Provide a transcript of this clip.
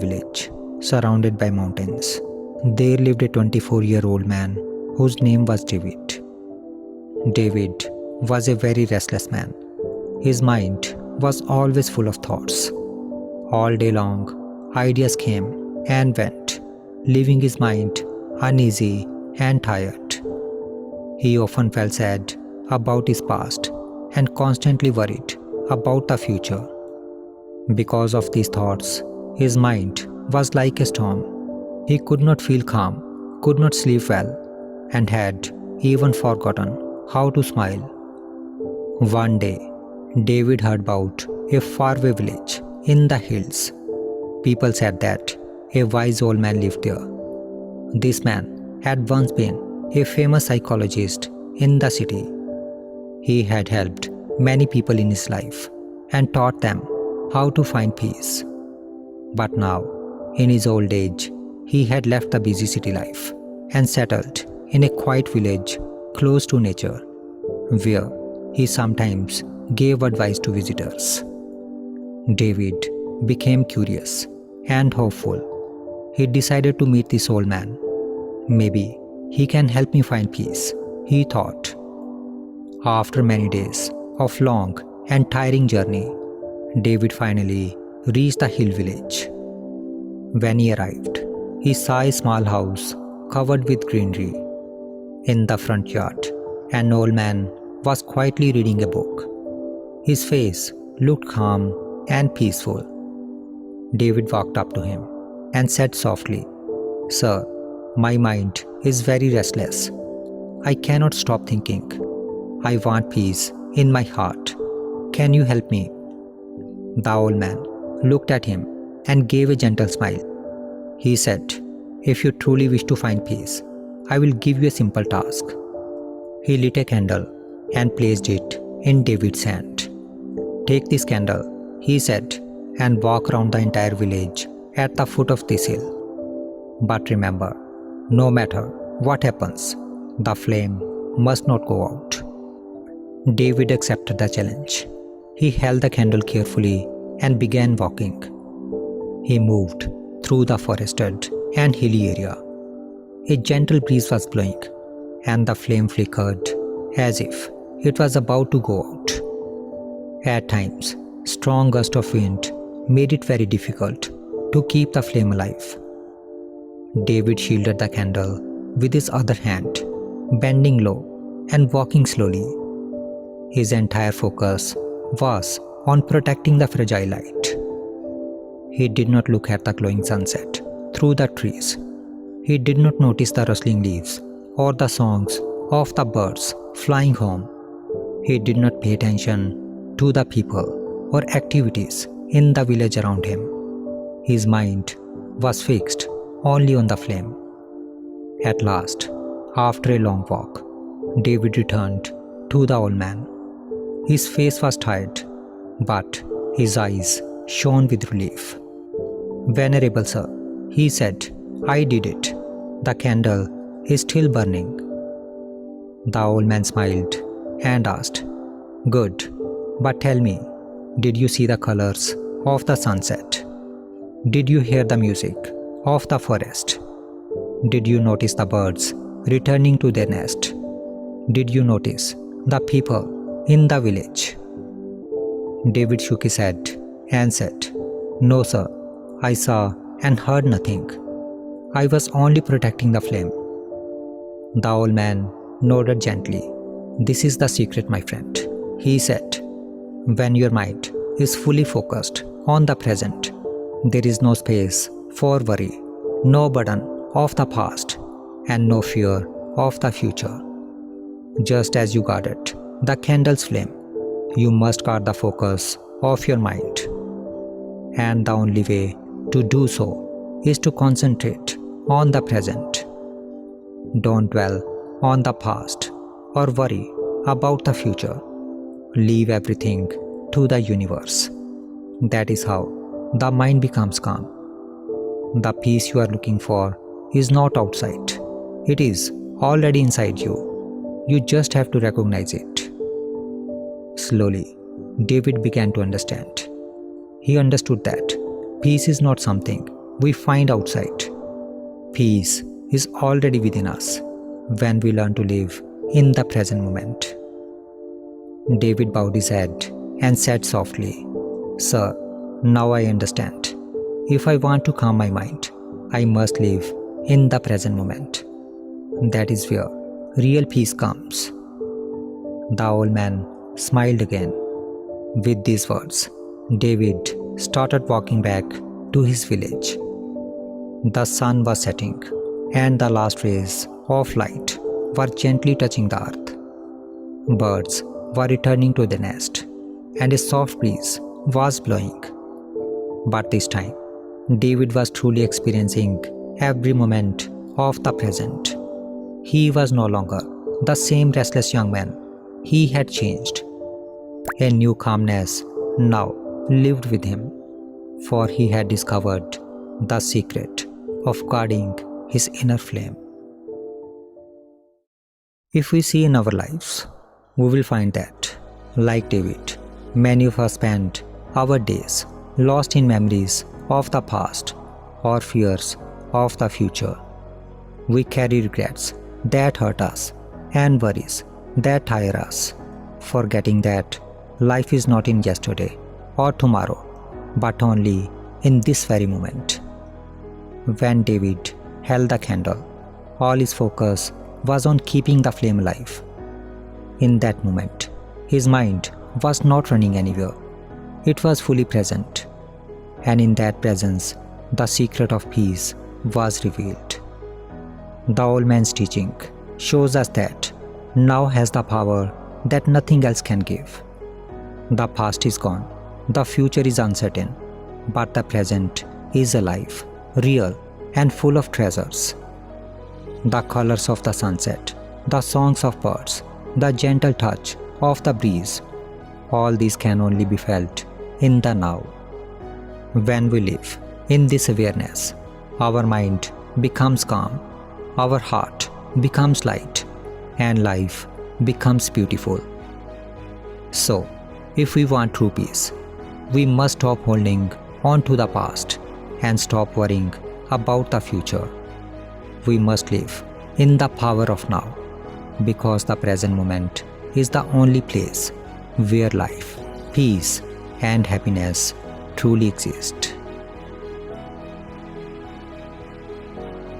village, surrounded by mountains. There lived a 24-year-old man whose name was David. David was a very restless man. His mind was always full of thoughts. All day long, ideas came and went, leaving his mind uneasy and tired. He often felt sad about his past and constantly worried about the future. Because of these thoughts, his mind was like a storm. He could not feel calm, could not sleep well, and had even forgotten how to smile. One day, David heard about a faraway village in the hills. People said that a wise old man lived there. This man had once been a famous psychologist in the city. He had helped many people in his life and taught them how to find peace. But now, in his old age, he had left the busy city life and settled in a quiet village close to nature, where he sometimes gave advice to visitors. David became curious and hopeful. He decided to meet this old man. Maybe he can help me find peace, he thought. After many days of long and tiring journey, David finally reached the hill village. When he arrived, he saw a small house covered with greenery. In the front yard, an old man was quietly reading a book. His face looked calm and peaceful. David walked up to him and said softly, "Sir, my mind is very restless. I cannot stop thinking. I want peace in my heart. Can you help me?" The old man looked at him and gave a gentle smile. He said, "If you truly wish to find peace, I will give you a simple task." He lit a candle and placed it in David's hand. "Take this candle," he said, "and walk around the entire village at the foot of this hill. But remember, no matter what happens, the flame must not go out." David accepted the challenge. He held the candle carefully and began walking. He moved through the forested and hilly area. A gentle breeze was blowing, and the flame flickered as if it was about to go out. At times, strong gusts of wind made it very difficult to keep the flame alive. David shielded the candle with his other hand, bending low and walking slowly. His entire focus was on protecting the fragile light. He did not look at the glowing sunset through the trees. He did not notice the rustling leaves or the songs of the birds flying home. He did not pay attention to the people or activities in the village around him. His mind was fixed only on the flame. At last, after a long walk, David returned to the old man. His face was tired, but his eyes shone with relief. "Venerable sir," he said, "I did it. The candle is still burning." The old man smiled and asked, "Good, but tell me, did you see the colors of the sunset? Did you hear the music of the forest? Did you notice the birds returning to their nest? Did you notice the people in the village?" David shook his head and said, "No, sir. I saw and heard nothing. I was only protecting the flame." The old man nodded gently. "This is the secret, my friend," he said. "When your mind is fully focused on the present, there is no space for worry, no burden of the past, and no fear of the future. Just as you guarded the candle's flame, you must guard the focus of your mind. And the only way to do so is to concentrate on the present. Don't dwell on the past or worry about the future. Leave everything to the universe. That is how the mind becomes calm. The peace you are looking for is not outside. It is already inside you. You just have to recognize it." Slowly, David began to understand. He understood that peace is not something we find outside. Peace is already within us when we learn to live in the present moment. David bowed his head and said softly, "Sir, now I understand. If I want to calm my mind, I must live in the present moment. That is where real peace comes." The old man smiled again. With these words, David started walking back to his village. The sun was setting, and the last rays of light were gently touching the earth. Birds were returning to the nest, and a soft breeze was blowing. But this time, David was truly experiencing every moment of the present. He was no longer the same restless young man. He had changed. A new calmness now lived with him, for he had discovered the secret of guarding his inner flame. If we see in our lives, we will find that, like David, many of us spend our days lost in memories of the past or fears of the future. We carry regrets that hurt us and worries that tire us, forgetting that life is not in yesterday or tomorrow, but only in this very moment. When David held the candle, all his focus was on keeping the flame alive. In that moment, his mind was not running anywhere. It was fully present. And in that presence, the secret of peace was revealed. The old man's teaching shows us that now has the power that nothing else can give. The past is gone, the future is uncertain, but the present is alive, real, and full of treasures. The colors of the sunset, the songs of birds, the gentle touch of the breeze, all these can only be felt in the now. When we live in this awareness, our mind becomes calm, our heart becomes light, and life becomes beautiful. So, if we want true peace, we must stop holding on to the past and stop worrying about the future. We must live in the power of now, because the present moment is the only place where life, peace, and happiness truly exist.